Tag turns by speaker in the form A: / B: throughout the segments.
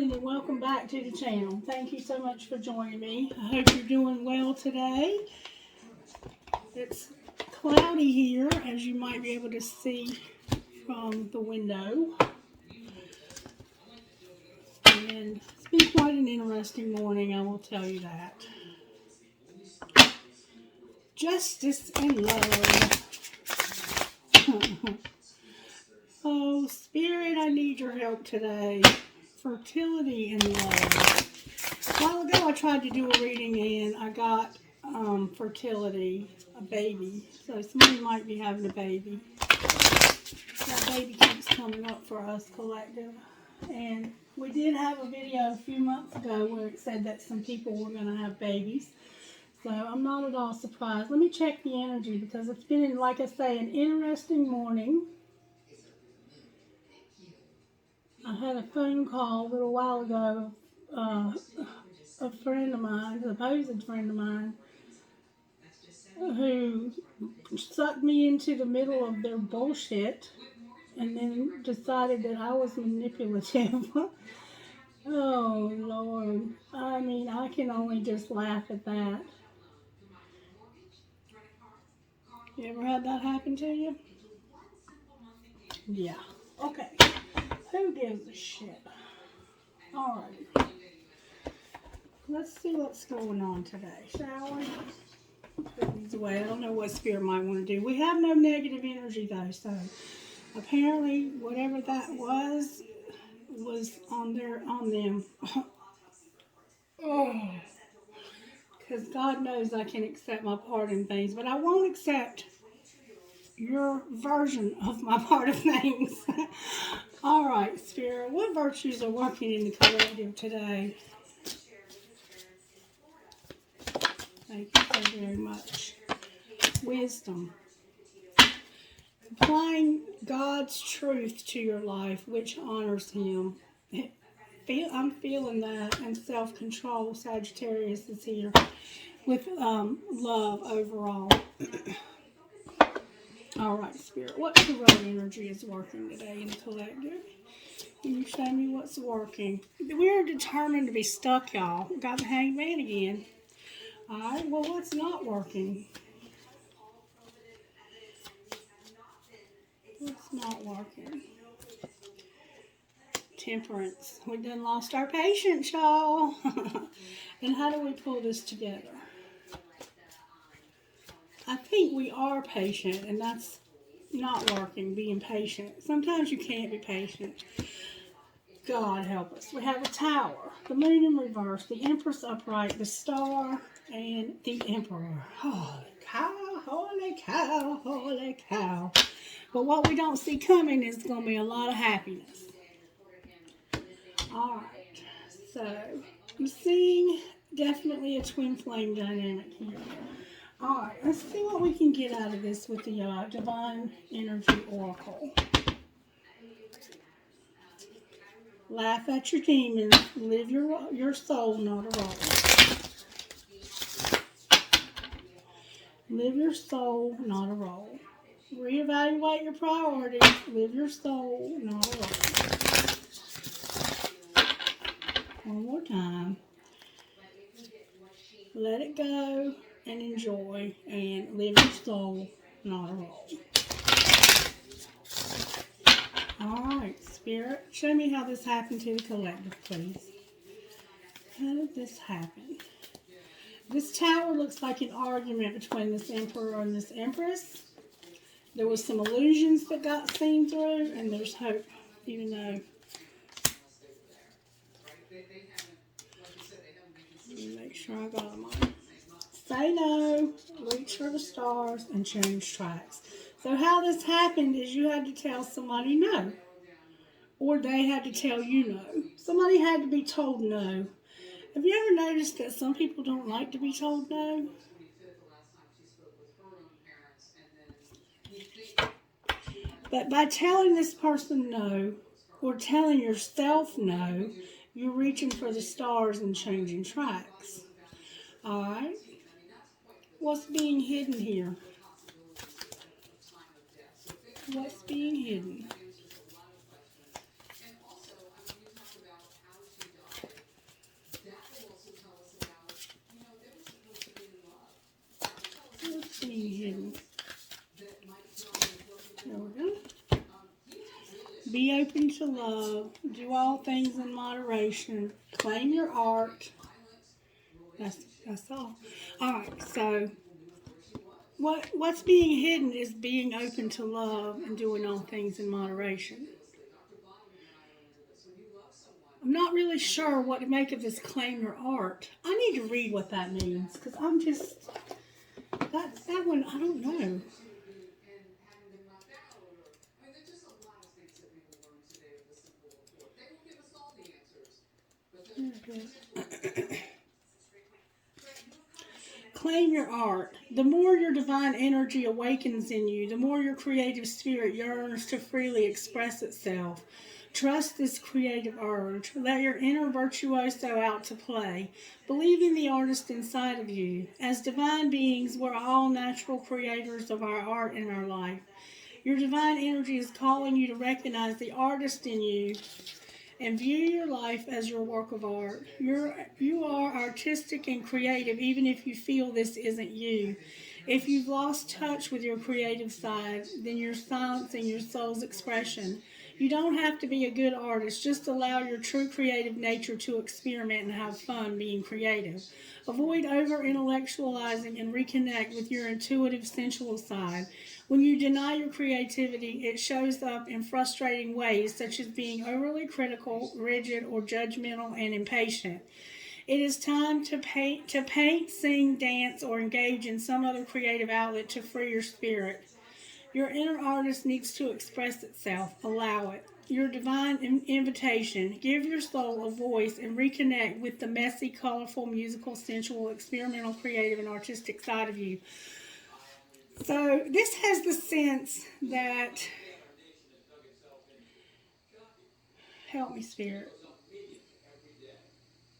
A: morning and welcome back to the channel. Thank you so much for joining me. I hope you're doing well today. It's cloudy here, as you might be able to see from the window. And it's been quite an interesting morning, I will tell you that. Justice and love. Oh, Spirit, I need your help today. Fertility and love. A while ago, I tried to do a reading and I got fertility, a baby. So somebody might be having a baby. That baby keeps coming up for us, collective. And we did have a video a few months ago where it said that some people were going to have babies. So I'm not at all surprised. Let me check the energy because it's been, like I say, an interesting morning. I had a phone call a little while ago, a friend of mine, a supposed friend of mine, who sucked me into the middle of their bullshit and then decided that I was manipulative. Oh, Lord. I mean, I can only just laugh at that. You ever had that happen to you? Yeah. Okay. Who gives a shit? Alright. Let's see what's going on today, shall we? Put these away. I don't know what Spirit might want to do. We have no negative energy though, so apparently whatever that was on them. Oh, because God knows I can accept my part in things, but I won't accept your version of my part of things. All right, Spirit, what virtues are working in the collective today? Thank you so very much. Wisdom. Applying God's truth to your life, which honors Him. I'm feeling that. And self-control. Sagittarius is here with love overall. All right, Spirit. What correct energy is working today in the collective? Can you show me what's working? We're determined to be stuck, y'all. Got the Hangman again. All right. Well, what's not working? What's not working? Temperance. We done lost our patience, y'all. And how do we pull this together? I think we are patient, and that's not working, being patient. Sometimes you can't be patient. God help us. We have a tower, the moon in reverse, the Empress upright, the star, and the Emperor. Holy cow, holy cow, holy cow. But what we don't see coming is going to be a lot of happiness. All right, so I'm seeing definitely a twin flame dynamic here. All right, let's see what we can get out of this with the Divine Energy Oracle. Laugh at your demons. Live your soul, not a role. Live your soul, not a role. Reevaluate your priorities. Live your soul, not a role. One more time. Let it go and enjoy and live your soul, not a role. Alright, Spirit, show me how this happened to the collective, please. How did this happen? This tower looks like an argument between this Emperor and this Empress. There was some illusions that got seen through, and there's hope, even though... Let me make sure I got them on. Say no, reach for the stars, and change tracks. So how this happened is you had to tell somebody no. Or they had to tell you no. Somebody had to be told no. Have you ever noticed that some people don't like to be told no? But by telling this person no, or telling yourself no, you're reaching for the stars and changing tracks. Alright? What's being hidden here? What's being hidden? Be open to love. Do all things in moderation. Claim your art. That's all. All right, so what's being hidden is being open to love and doing all things in moderation. I'm not really sure what to make of this claim your art. I need to read what that means because I'm just, that one, I don't know. Claim your art. The more your divine energy awakens in you, the more your creative spirit yearns to freely express itself. Trust this creative urge. Let your inner virtuoso out to play. Believe in the artist inside of you. As divine beings, we're all natural creators of our art in our life. Your divine energy is calling you to recognize the artist in you and view your life as your work of art. You are artistic and creative even if you feel this isn't you. If you've lost touch with your creative side, then you're silencing your soul's expression. You don't have to be a good artist. Just allow your true creative nature to experiment and have fun being creative. Avoid over-intellectualizing and reconnect with your intuitive, sensual side. When you deny your creativity, it shows up in frustrating ways, such as being overly critical, rigid, or judgmental and impatient. It is time to paint, sing, dance, or engage in some other creative outlet to free your spirit. Your inner artist needs to express itself. Allow it. Your divine invitation. Give your soul a voice and reconnect with the messy, colorful, musical, sensual, experimental, creative, and artistic side of you. So this has the sense that, help me, Spirit.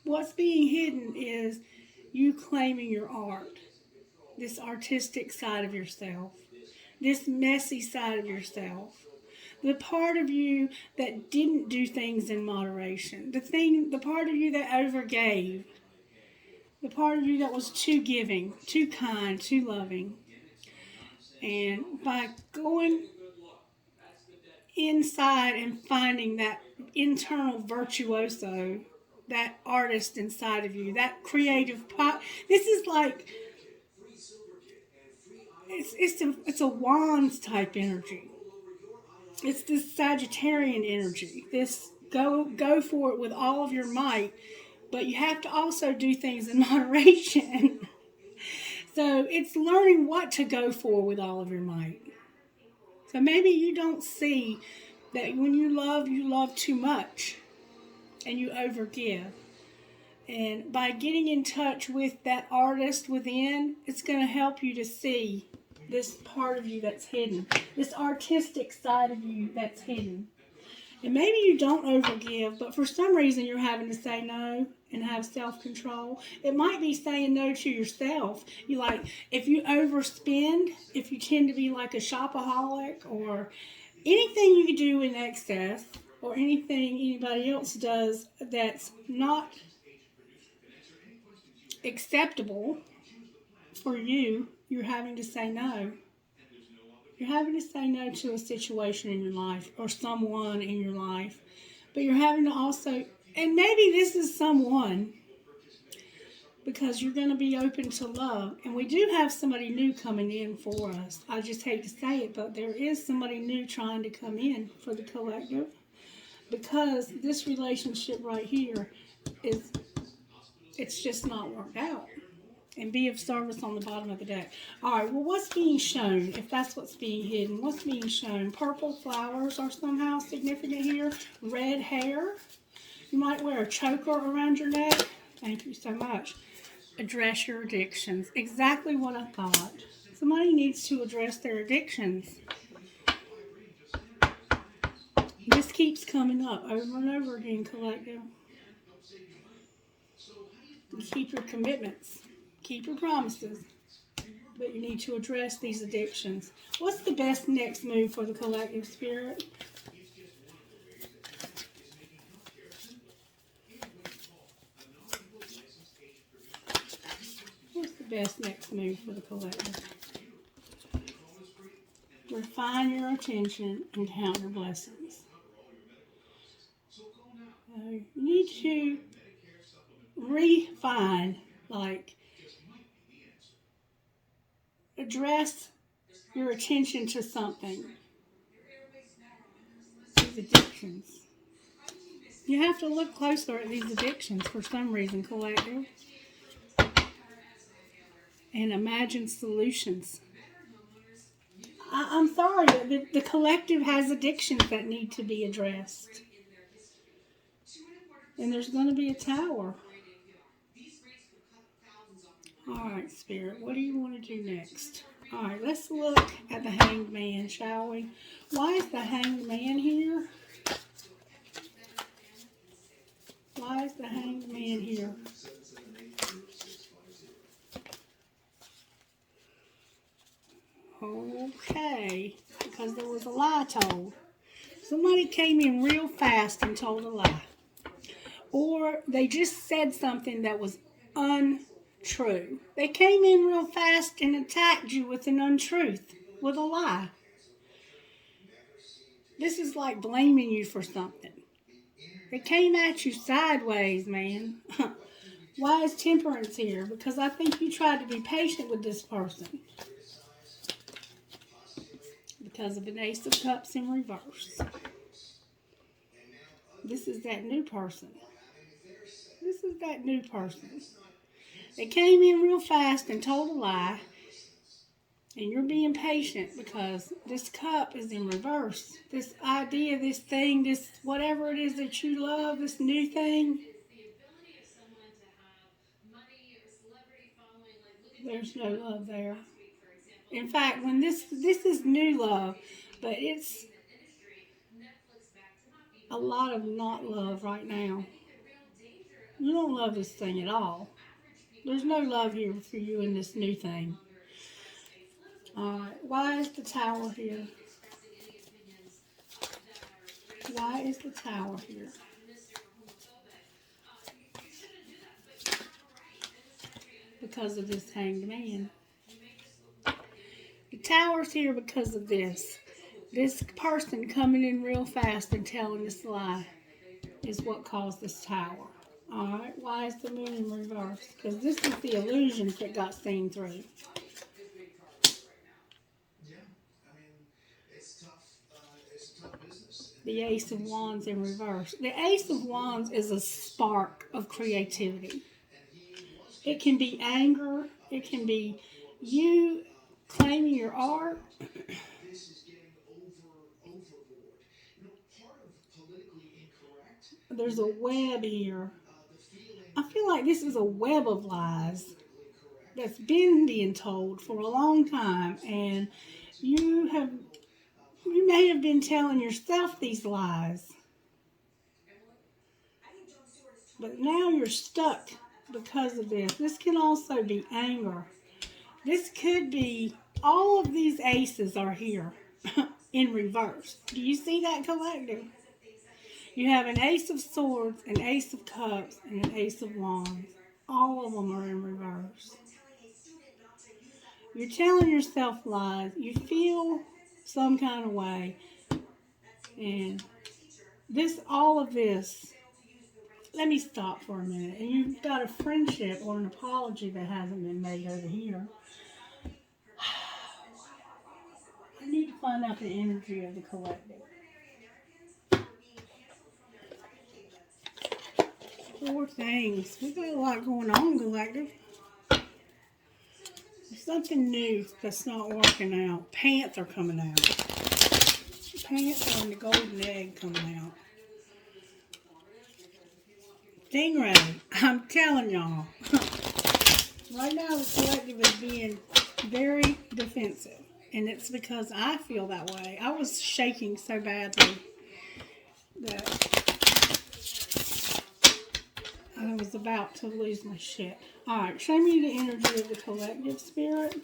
A: What's being hidden is you claiming your art, this artistic side of yourself, this messy side of yourself, the part of you that didn't do things in moderation, the part of you that overgave, the part of you that was too giving, too kind, too loving. And by going inside and finding that internal virtuoso, that artist inside of you, that creative pot, this is like, it's a wands type energy. It's this Sagittarian energy. This go for it with all of your might, but you have to also do things in moderation. So it's learning what to go for with all of your might. So maybe you don't see that when you love too much and you overgive. And by getting in touch with that artist within, it's going to help you to see this part of you that's hidden, this artistic side of you that's hidden. And maybe you don't overgive, but for some reason you're having to say no and have self-control. It might be saying no to yourself. You like, if you overspend, if you tend to be like a shopaholic, or anything you do in excess, or anything anybody else does that's not acceptable for you, you're having to say no. You're having to say no to a situation in your life or someone in your life. But you're having to also, and maybe this is someone, because you're going to be open to love. And we do have somebody new coming in for us. I just hate to say it, but there is somebody new trying to come in for the collective. Because this relationship right here it's just not worked out. And be of service on the bottom of the deck. All right, well, what's being shown, if that's what's being hidden? What's being shown? Purple flowers are somehow significant here. Red hair. You might wear a choker around your neck. Thank you so much. Address your addictions. Exactly what I thought. Somebody needs to address their addictions. This keeps coming up over and over again, collective. Keep your commitments. Keep your promises. But you need to address these addictions. What's the best next move for the collective, Spirit? What's the best next move for the collective? Refine your attention and count your blessings. you need to refine, like, address your attention to something. These addictions. You have to look closer at these addictions for some reason, collective, and imagine solutions. I'm sorry, the collective has addictions that need to be addressed. And there's going to be a tower. Alright, Spirit, what do you want to do next? Alright, let's look at the Hanged Man, shall we? Why is the Hanged Man here? Why is the Hanged Man here? Okay, because there was a lie told. Somebody came in real fast and told a lie. Or they just said something that was untrue. They came in real fast and attacked you with an untruth, with a lie. This is like blaming you for something. They came at you sideways, man. Why is Temperance here? Because I think you tried to be patient with this person. Because of an Ace of Cups in reverse. This is that new person. This is that new person. They came in real fast and told a lie. And you're being patient because this cup is in reverse. This idea, this thing, this whatever it is that you love, this new thing. There's no love there. In fact, when this is new love, but it's a lot of not love right now. You don't love this thing at all. There's no love here for you in this new thing. Alright, why is the Tower here? Why is the Tower here? Because of this Hanged Man. The Tower's here because of this. This person coming in real fast and telling this lie is what caused this Tower. Alright, why is the Moon in reverse? Because this is the illusions that got seen through. The Ace of Wands in reverse. The Ace of Wands is a spark of creativity. It can be anger. It can be you claiming your art. There's a web here. I feel like this is a web of lies that's been being told for a long time, and you may have been telling yourself these lies, but now you're stuck because of this. This can also be anger. This could be, all of these aces are here in reverse. Do you see that, collective? You have an Ace of Swords, an Ace of Cups, and an Ace of Wands. All of them are in reverse. You're telling yourself lies. You feel some kind of way. And all of this, let me stop for a minute. And you've got a friendship or an apology that hasn't been made over here. I need to find out the energy of the collective. Four things. We got a lot going on, collective. There's something new that's not working out. Panther coming out. Panther and the golden egg coming out. Stingray. I'm telling y'all. Right now the collective is being very defensive. And it's because I feel that way. I was shaking so badly that I was about to lose my shit. Alright, show me the energy of the collective, Spirit.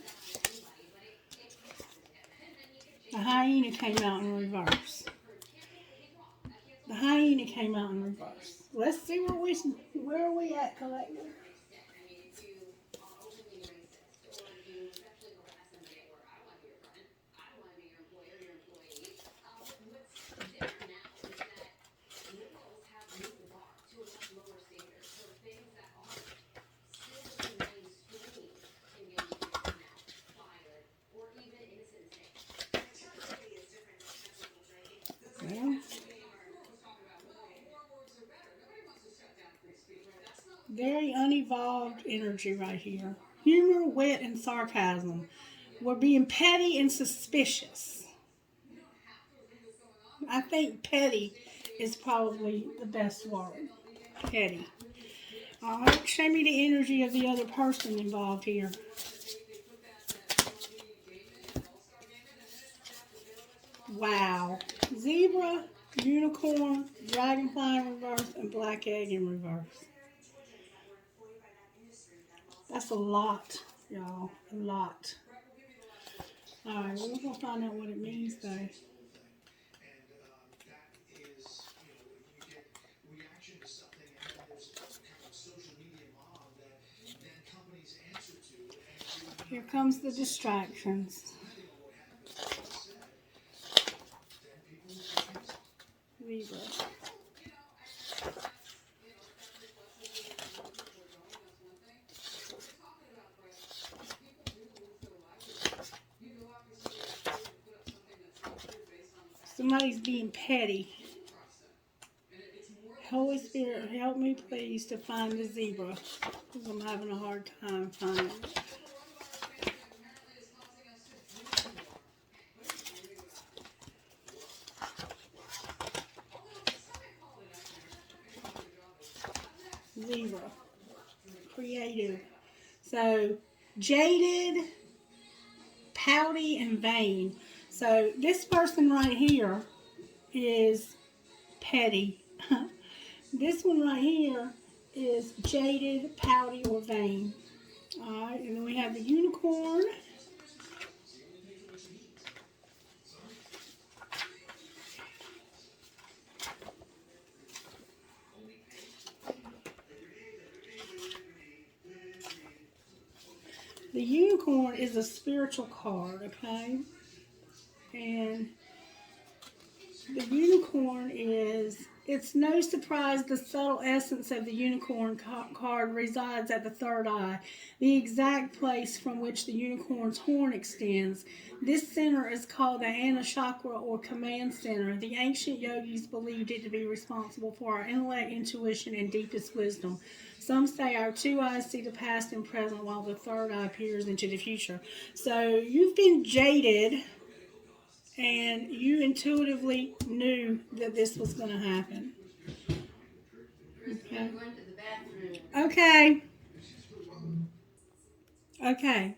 A: The hyena came out in reverse. The hyena came out in reverse. Let's see where are we at, collective? Very unevolved energy right here. Humor, wit, and sarcasm. We're being petty and suspicious. I think petty is probably the best word. Petty. Alright, show me the energy of the other person involved here. Wow. Zebra, unicorn, dragonfly in reverse, and black egg in reverse. That's a lot, y'all. A lot. Alright, well, we're going to find out what it means, though. Here comes the distractions. Libra. Somebody's being petty. Holy Spirit, help me please to find the zebra, because I'm having a hard time finding it. Zebra. Creative. So, jaded, pouty, and vain. So, this person right here is petty. This one right here is jaded, pouty, or vain. Alright, and then we have the unicorn. The unicorn is a spiritual card, okay? And the unicorn is, it's no surprise the subtle essence of the unicorn card resides at the third eye, the exact place from which the unicorn's horn extends. This center is called the Anachakra or command center. The ancient yogis believed it to be responsible for our intellect, intuition, and deepest wisdom. Some say our two eyes see the past and present while the third eye peers into the future. So you've been jaded and you intuitively knew that this was going to happen. Okay. Okay. Okay.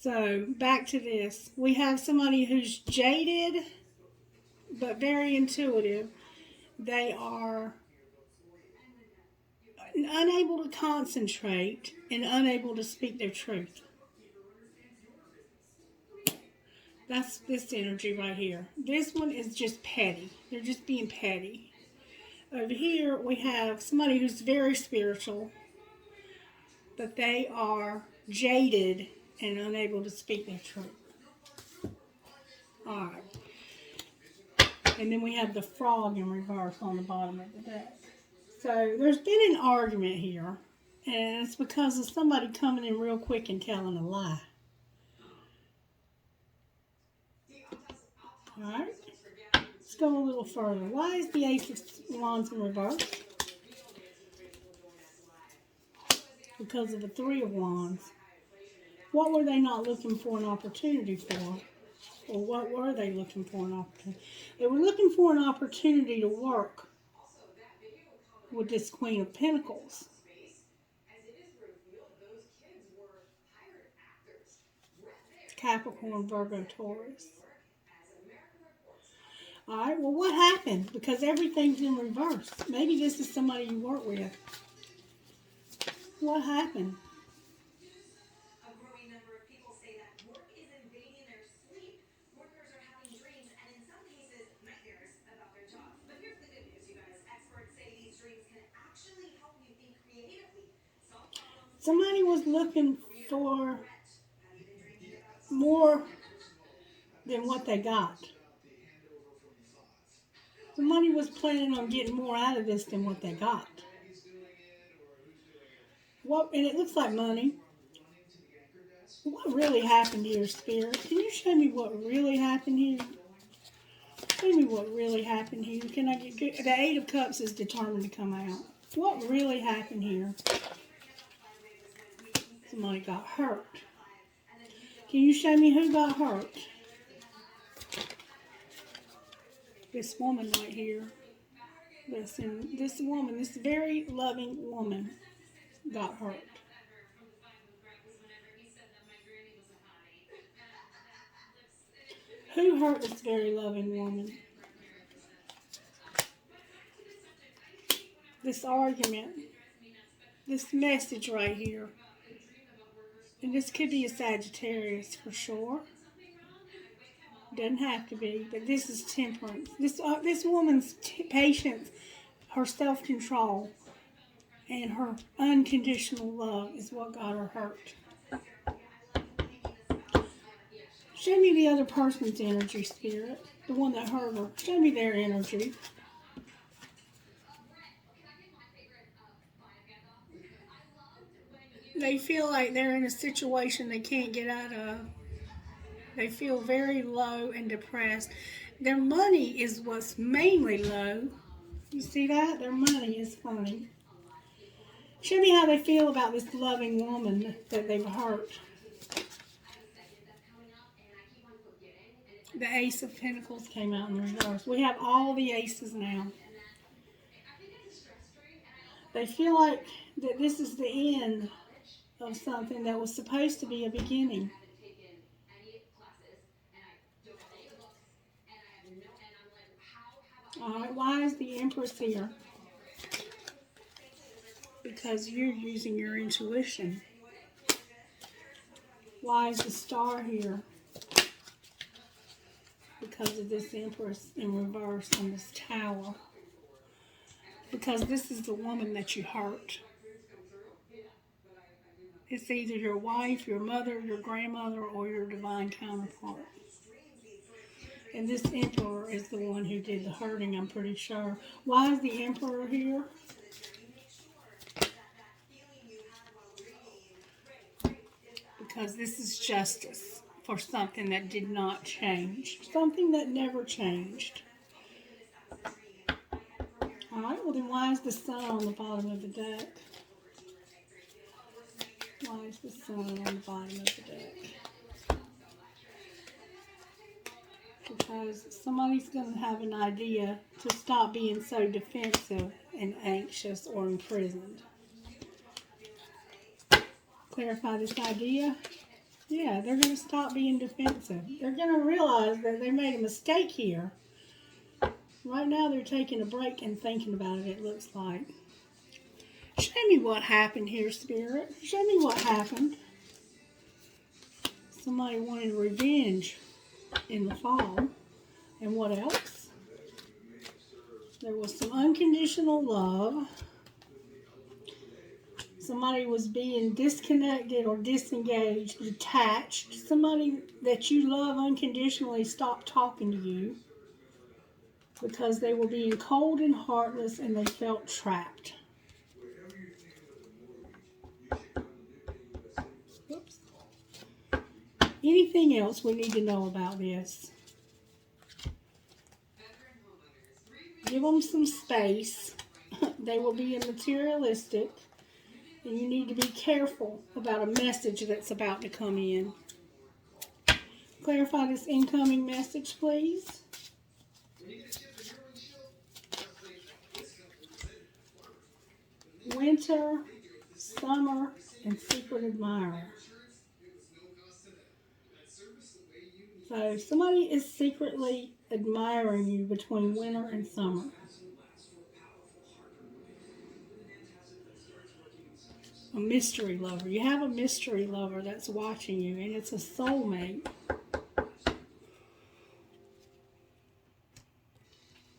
A: So back to this. We have somebody who's jaded but very intuitive. They are unable to concentrate and unable to speak their truth. That's this energy right here. This one is just petty. They're just being petty. Over here we have somebody who's very spiritual, but they are jaded and unable to speak their truth. Alright. And then we have the frog in reverse on the bottom of the deck. So there's been an argument here, and it's because of somebody coming in real quick and telling a lie. Alright, let's go a little further. Why is the Ace of Wands in reverse? Because of the Three of Wands. What were they not looking for an opportunity for? Or what were they looking for an opportunity? They were looking for an opportunity to work with this Queen of Pentacles. Capricorn, Virgo, Taurus. Alright, well what happened? Because everything's in reverse. Maybe this is somebody you work with. What happened?
B: A growing number of people say that work is invading their sleep. Workers are having dreams and in some cases nightmares about their jobs. But here's the good news, you guys. Experts say these dreams can actually help you think creatively, solve problems.
A: Somebody was looking for more than what they got. Somebody was planning on getting more out of this than what they got. And it looks like money. What really happened here, Spirit? Can you show me what really happened here? Show me what really happened here. Can I get good? The Eight of Cups is determined to come out. What really happened here? Somebody got hurt. Can you show me who got hurt? This woman right here. Listen, this very loving woman got hurt. Who hurt this very loving woman? This argument, this message right here. And this could be a Sagittarius for sure. Doesn't have to be, but this is temperance. This woman's patience, her self-control, and her unconditional love is what got her hurt. Show me the other person's energy, Spirit. The one that hurt her. Show me their energy. They feel like they're in a situation they can't get out of. They feel very low and depressed. Their money is what's mainly low. You see that? Their money is funny. Show me how they feel about this loving woman that they've hurt. The Ace of Pentacles came out in reverse. We have all the aces now. They feel like that this is the end of something that was supposed to be a beginning. Alright, why is the Empress here? Because you're using your intuition. Why is the Star here? Because of this Empress in reverse on this Tower. Because this is the woman that you hurt. It's either your wife, your mother, your grandmother, or your divine counterpart. And this Emperor is the one who did the hurting, I'm pretty sure. Why is the Emperor here? Because this is justice for something that did not change. Something that never changed. Alright, well then why is the Sun on the bottom of the deck? Why is the Sun on the bottom of the deck? Because somebody's going to have an idea to stop being so defensive and anxious or imprisoned. Clarify this idea. Yeah, they're going to stop being defensive. They're going to realize that they made a mistake here. Right now they're taking a break and thinking about it, it looks like. Show me what happened here, Spirit. Show me what happened. Somebody wanted revenge in the fall. And what else? There was some unconditional love. Somebody was being disconnected or disengaged, detached. Somebody that you love unconditionally stopped talking to you because they were being cold and heartless and they felt trapped. Oops. Anything else we need to know about this? Give them some space. They will be materialistic. And you need to be careful about a message that's about to come in. Clarify this incoming message, please. Winter, summer, and secret admirer. So somebody is secretly admiring you between winter and summer. A mystery lover. You have a mystery lover that's watching you, and it's a soulmate.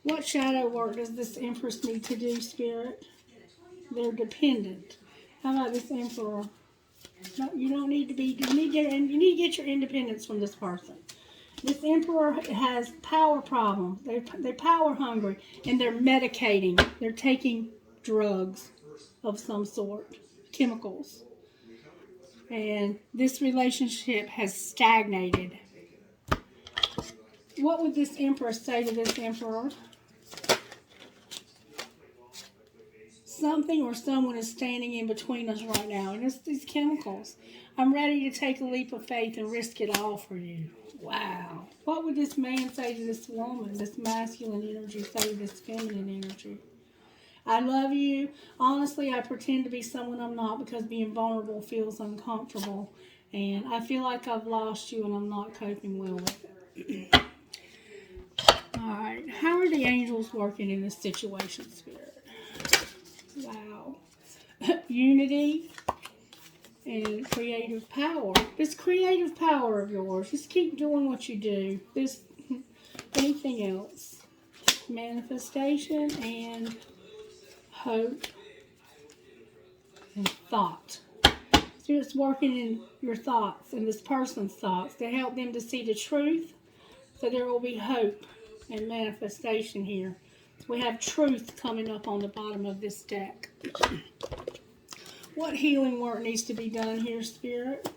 A: What shadow work does this Empress need to do, Spirit? They're dependent. How about this Emperor? No, you don't need to be. You need to get your independence from this person. This Emperor has power problems. They're power hungry, and they're medicating. They're taking drugs of some sort, chemicals. And this relationship has stagnated. What would this Empress say to this Emperor? something or someone is standing in between us right now, and it's these chemicals. I'm ready to take a leap of faith and risk it all for you. Wow. What would this man say to this woman, this masculine energy say to this feminine energy? I love you. Honestly, I pretend to be someone I'm not because being vulnerable feels uncomfortable. And I feel like I've lost you and I'm not coping well with it. Alright, how are the angels working in this situation, Spirit? Wow. Unity and creative power. This creative power of yours, just keep doing what you do. Anything else? Manifestation and hope and thought. Spirit's working in your thoughts and this person's thoughts to help them to see the truth, so there will be hope and manifestation here. We have truth coming up on the bottom of this deck. What healing work needs to be done here, Spirit?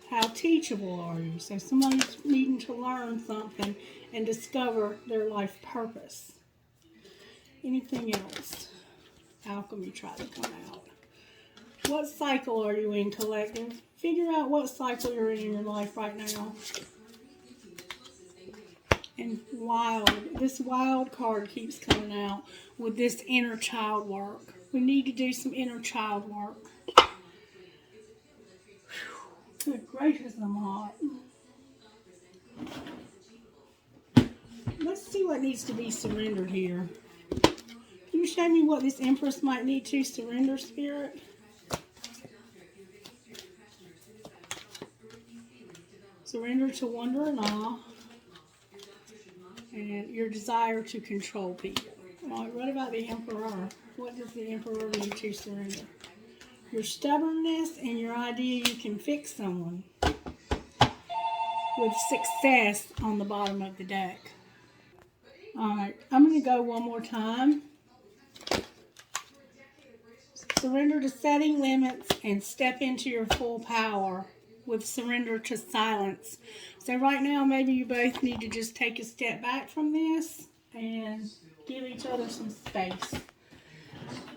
A: How teachable are you? So somebody's needing to learn something and discover their life purpose. Anything else? Alchemy tried to come out. What cycle are you in, collective? Figure out what cycle you're in your life right now. And wild. This wild card keeps coming out with this inner child work. We need to do some inner child work. Good gracious, I'm hot. Let's see what needs to be surrendered here. Can you show me what this Empress might need to surrender, Spirit? Surrender to wonder and awe. And your desire to control people. All right, what about the Emperor? What does the Emperor need to surrender? Your stubbornness and your idea you can fix someone. With success on the bottom of the deck. All right, I'm going to go one more time. Surrender to setting limits and step into your full power with surrender to silence. So right now, maybe you both need to just take a step back from this and give each other some space.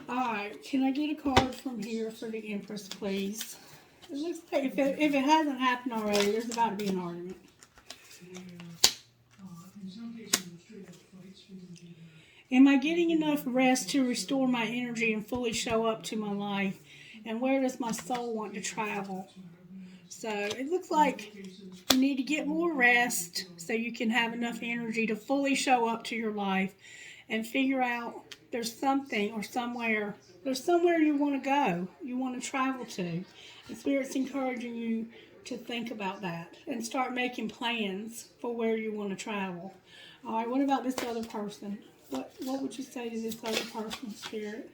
A: All right, can I get a card from here for the Empress, please? It looks like if it hasn't happened already, there's about to be an argument. Am I getting enough rest to restore my energy and fully show up to my life? And where does my soul want to travel? So it looks like you need to get more rest so you can have enough energy to fully show up to your life and figure out there's something or somewhere you want to go, you want to travel to. And Spirit's encouraging you to think about that and start making plans for where you want to travel. All right, what about this other person? What would you say to this other person, Spirit?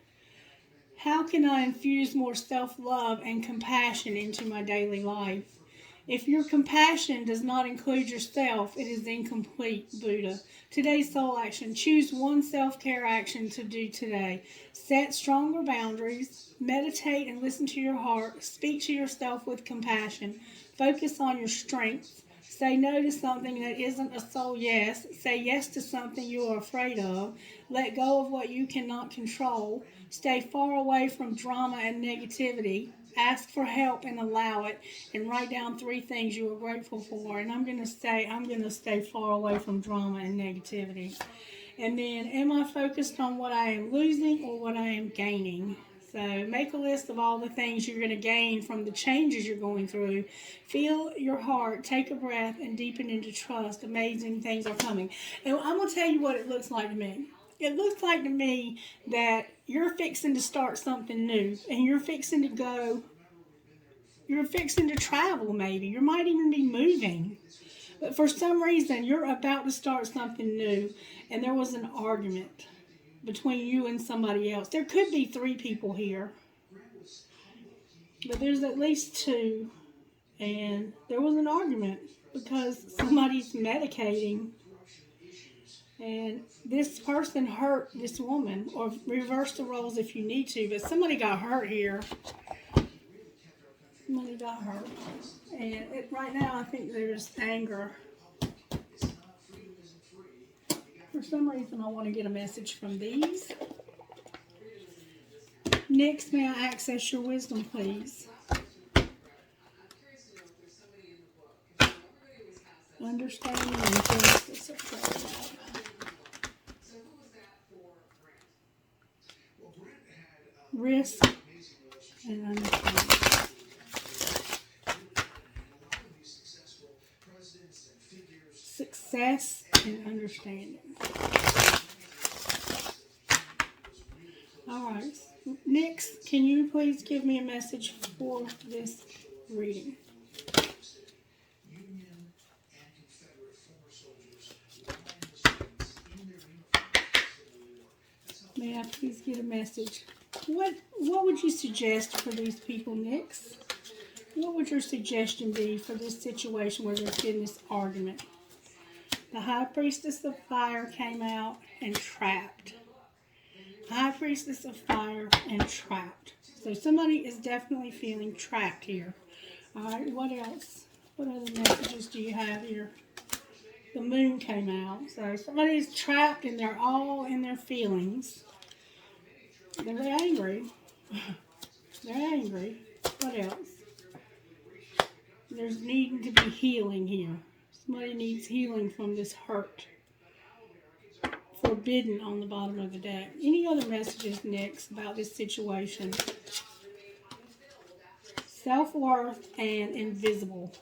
A: How can I infuse more self-love and compassion into my daily life? If your compassion does not include yourself, it is incomplete, Buddha. Today's soul action. Choose one self-care action to do today. Set stronger boundaries. Meditate and listen to your heart. Speak to yourself with compassion. Focus on your strengths. Say no to something that isn't a soul yes. Say yes to something you are afraid of. Let go of what you cannot control. Stay far away from drama and negativity. Ask for help and allow it. And write down 3 things you are grateful for. And I'm going to stay far away from drama and negativity. And then, am I focused on what I am losing or what I am gaining? So make a list of all the things you're going to gain from the changes you're going through. Feel your heart, take a breath, and deepen into trust. Amazing things are coming. And I'm going to tell you what it looks like to me. It looks like to me that you're fixing to start something new. And you're fixing to travel maybe. You might even be moving. But for some reason, you're about to start something new. And there was an argument between you and somebody else. There could be 3 people here, but there's at least 2, and there was an argument because somebody's medicating, and this person hurt this woman, or reverse the roles if you need to, but somebody got hurt here. Somebody got hurt, and right now I think there's anger. some reason, I want to get a message from these. Next, may I access your wisdom, please? Understanding and justice of prayer. Risk and understanding. Success and understanding. All right. Next, can you please give me a message for this reading? May I please get a message? What would you suggest for these people next? What would your suggestion be for this situation where there's been this argument? The High Priestess of Fire came out and trapped. High Priestess of Fire and trapped. So somebody is definitely feeling trapped here. Alright, what else? What other messages do you have here? The Moon came out. So somebody is trapped and they're all in their feelings. They're angry. They're angry. What else? There's needing to be healing here. Somebody needs healing from this hurt. Forbidden on the bottom of the deck. Any other messages next about this situation? Self-worth and invisible.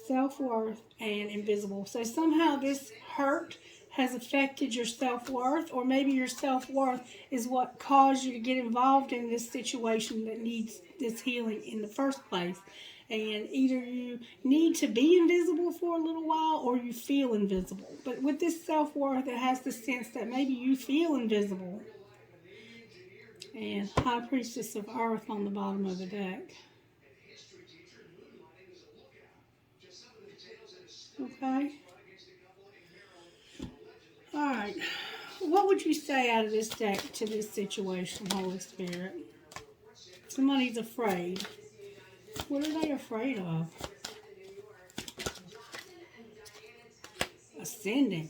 A: Self-worth and invisible. So somehow this hurt has affected your self-worth, or maybe your self-worth is what caused you to get involved in this situation that needs this healing in the first place. And either you need to be invisible for a little while or you feel invisible. But with this self-worth, it has the sense that maybe you feel invisible. And High Priestess of Earth on the bottom of the deck. Okay. Alright. What would you say out of this deck to this situation, Holy Spirit? Somebody's afraid. What are they afraid of? Ascending.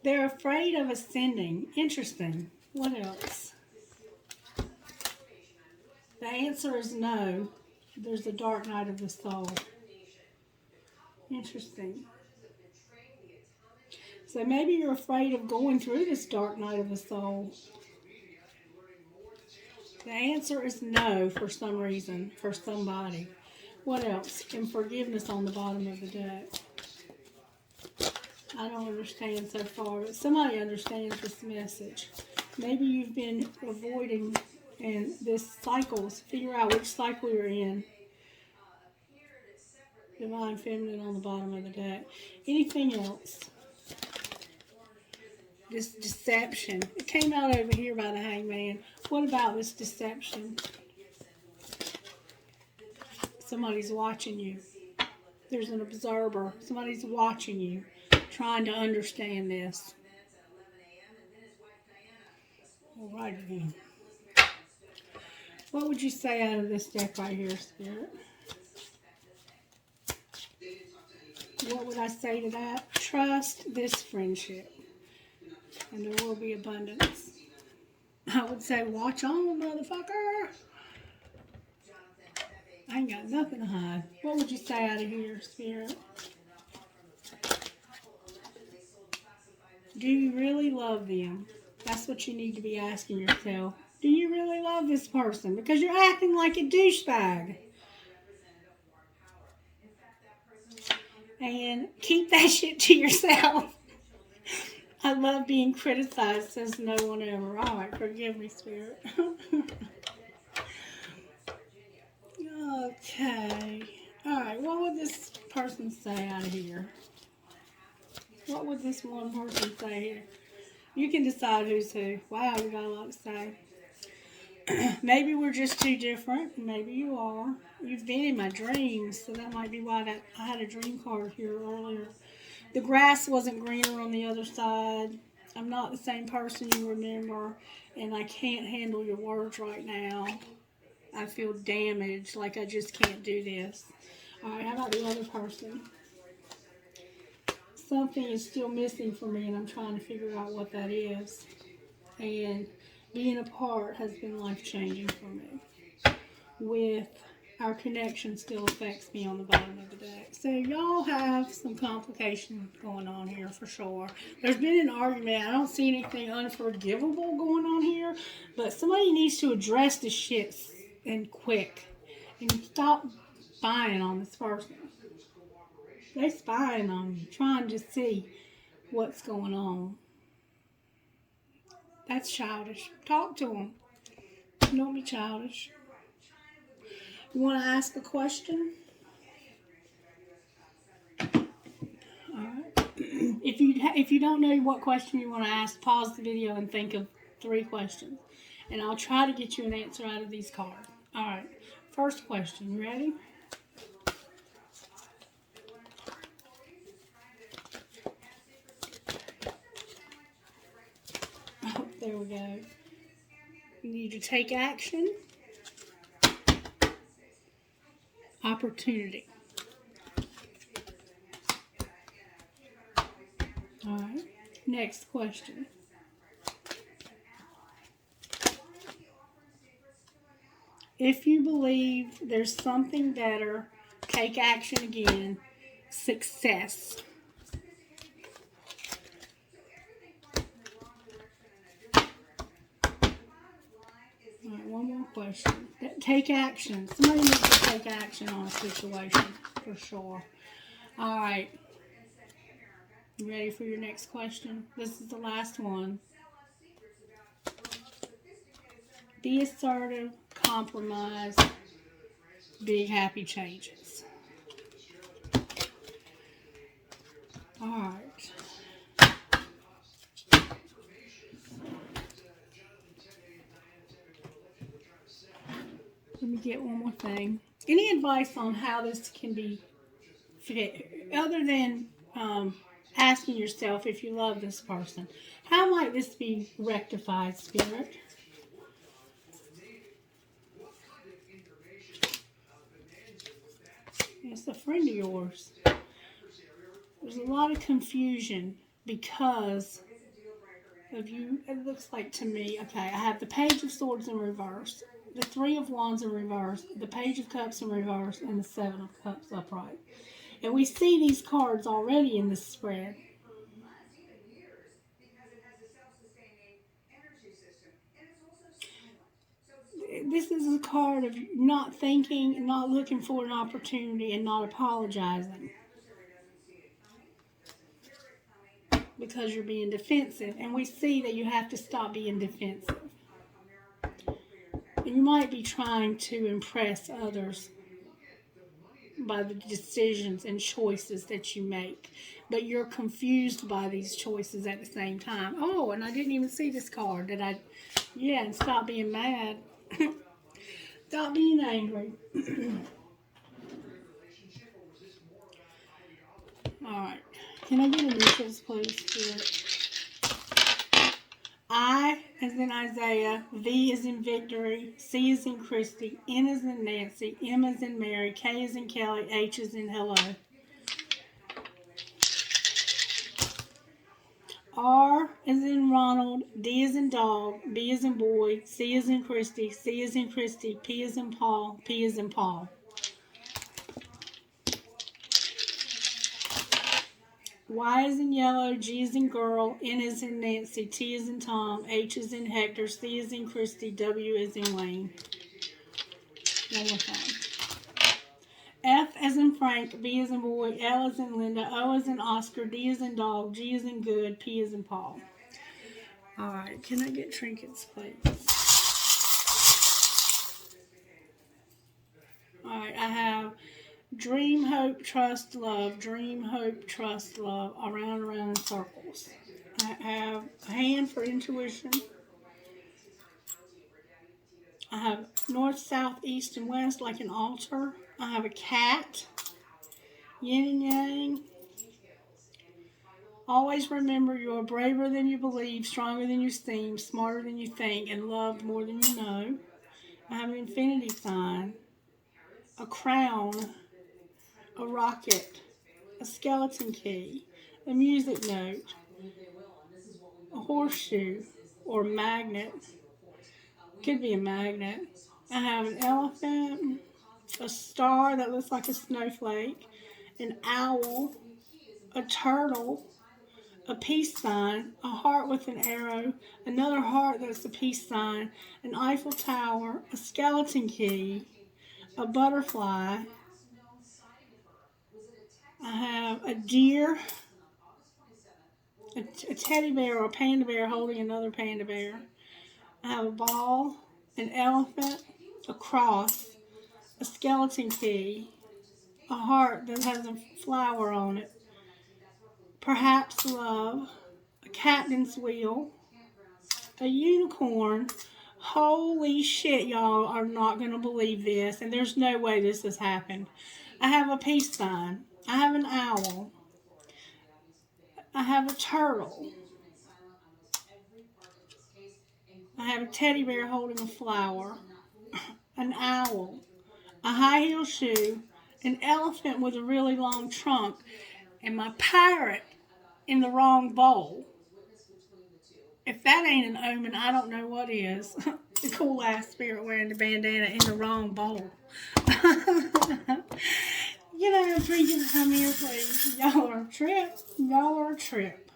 A: They're afraid of ascending. Interesting. What else? The answer is no. There's the dark night of the soul. Interesting. So maybe you're afraid of going through this dark night of the soul. The answer is no for some reason, for somebody. What else? And forgiveness on the bottom of the deck. I don't understand so far, but somebody understands this message. Maybe you've been avoiding and this cycles. Figure out which cycle you're in. Divine Feminine on the bottom of the deck. Anything else? This deception. It came out over here by the Hangman. What about this deception? Somebody's watching you. There's an observer. Somebody's watching you, trying to understand this. All right then. What would you say out of this deck right here, Spirit? What would I say to that? Trust this friendship, and there will be abundance. I would say, watch on, motherfucker. I ain't got nothing to hide. What would you say out of here, Spirit? Do you really love them? That's what you need to be asking yourself. Do you really love this person? Because you're acting like a douchebag. And keep that shit to yourself. I love being criticized, says no one ever. All right, forgive me, Spirit. Okay. All right, what would this person say out of here? What would this one person say here? You can decide who's who. Wow, you got a lot to say. Maybe we're just too different. Maybe you are. You've been in my dreams, so that might be why I had a dream card here earlier. The grass wasn't greener on the other side. I'm not the same person you remember, and I can't handle your words right now. I feel damaged, like I just can't do this. All right, how about the other person? something is still missing for me, and I'm trying to figure out what that is. And being apart has been life-changing for me. With our connection still affects me on the bottom of the deck. So y'all have some complications going on here for sure. There's been an argument. I don't see anything unforgivable going on here, but somebody needs to address this shit and quick. And stop spying on this person. They spying on you, trying to see what's going on. That's childish. Talk to them. Don't be childish. You want to ask a question? Alright. If you don't know what question you want to ask, pause the video and think of 3 questions. And I'll try to get you an answer out of these cards. Alright. First question. You ready? Oh, there we go. You need to take action. Opportunity. Alright. Next question. If you believe there's something better, take action again. Success. Alright, one more question. Take action. Somebody needs to take action on a situation, for sure. Alright. You ready for your next question? This is the last one. Be assertive, compromise, big happy changes. Alright. Let me get one more thing. Any advice on how this can be fit, other than asking yourself if you love this person? How might this be rectified, Spirit? It's a friend of yours. There's a lot of confusion because of you. It looks like to me, okay, I have the Page of Swords in reverse, the 3 of Wands in reverse, the Page of Cups in reverse, and the 7 of Cups upright. And we see these cards already in this spread. This is a card of not thinking, not looking for an opportunity, and not apologizing. Because you're being defensive. And we see that you have to stop being defensive. And you might be trying to impress others by the decisions and choices that you make. But you're confused by these choices at the same time. Oh, and I didn't even see this card. Did I? Yeah, and stop being mad. Stop being angry. Alright. Can I get initials, please? Spirit? I as in Isaiah, V as in Victory, C as in Christie, N as in Nancy, M as in Mary, K as in Kelly, H as in Hello. R as in Ronald, D as in Dog, B as in Boy, C as in Christie, C as in Christie, P as in Paul, P as in Paul. Y is in Yellow, G is in Girl, N is in Nancy, T is in Tom, H is in Hector, C is in Christy, W is in Wayne. One more time. F as in Frank, B as in Boy, L as in Linda, O as in Oscar, D as in Dog, G as in Good, P as in Paul. Alright, can I get trinkets, please? Alright, I have Dream, Hope, Trust, Love. Dream, Hope, Trust, Love. Around, around in circles. I have a hand for intuition. I have north, south, east, and west like an altar. I have a cat. Yin and yang. Always remember you are braver than you believe, stronger than you seem, smarter than you think, and loved more than you know. I have an infinity sign. A crown. A rocket, a skeleton key, A music note, a horseshoe, or magnet. Could be a magnet. I have an elephant, a star that looks like a snowflake, an owl, a turtle, a peace sign, a heart with an arrow, another heart that's a peace sign, an Eiffel Tower, a skeleton key, a butterfly. I have a deer, a teddy bear or a panda bear holding another panda bear. I have a ball, an elephant, a cross, a skeleton key, a heart that has a flower on it, perhaps love, a captain's wheel, a unicorn. Holy shit, y'all are not going to believe this, and there's no way this has happened. I have a peace sign. I have an owl. I have a turtle. I have a teddy bear holding a flower, an owl, a high heel shoe, an elephant with a really long trunk, and my parrot in the wrong bowl. If that ain't an omen, I don't know what is. The cool ass spirit wearing the bandana in the wrong bowl. Freaking come here, please. Y'all are a trip. Y'all are a trip.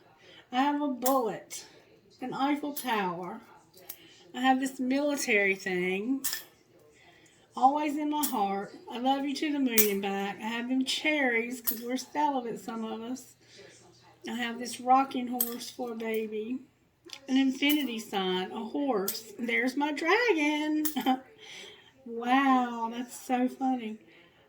A: I have a bullet, an Eiffel Tower. I have this military thing, always in my heart. I love you to the moon and back. I have them cherries because we're celibate, some of us. I have this rocking horse for a baby, an infinity sign, a horse. There's my dragon. Wow, that's so funny.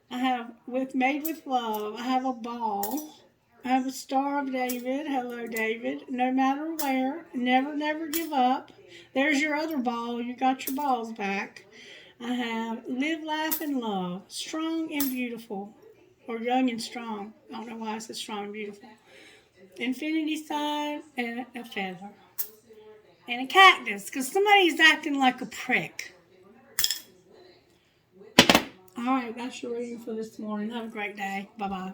A: I have made with love. I have a ball. I have a Star of David. Hello, David. No matter where. Never, never give up. There's your other ball. You got your balls back. I have live, laugh, and love. Strong and beautiful. Or young and strong. I don't know why I said strong and beautiful. Infinity sign and a feather. And a cactus. Because somebody's acting like a prick. Alright, that's your reading for this morning. Have a great day. Bye-bye.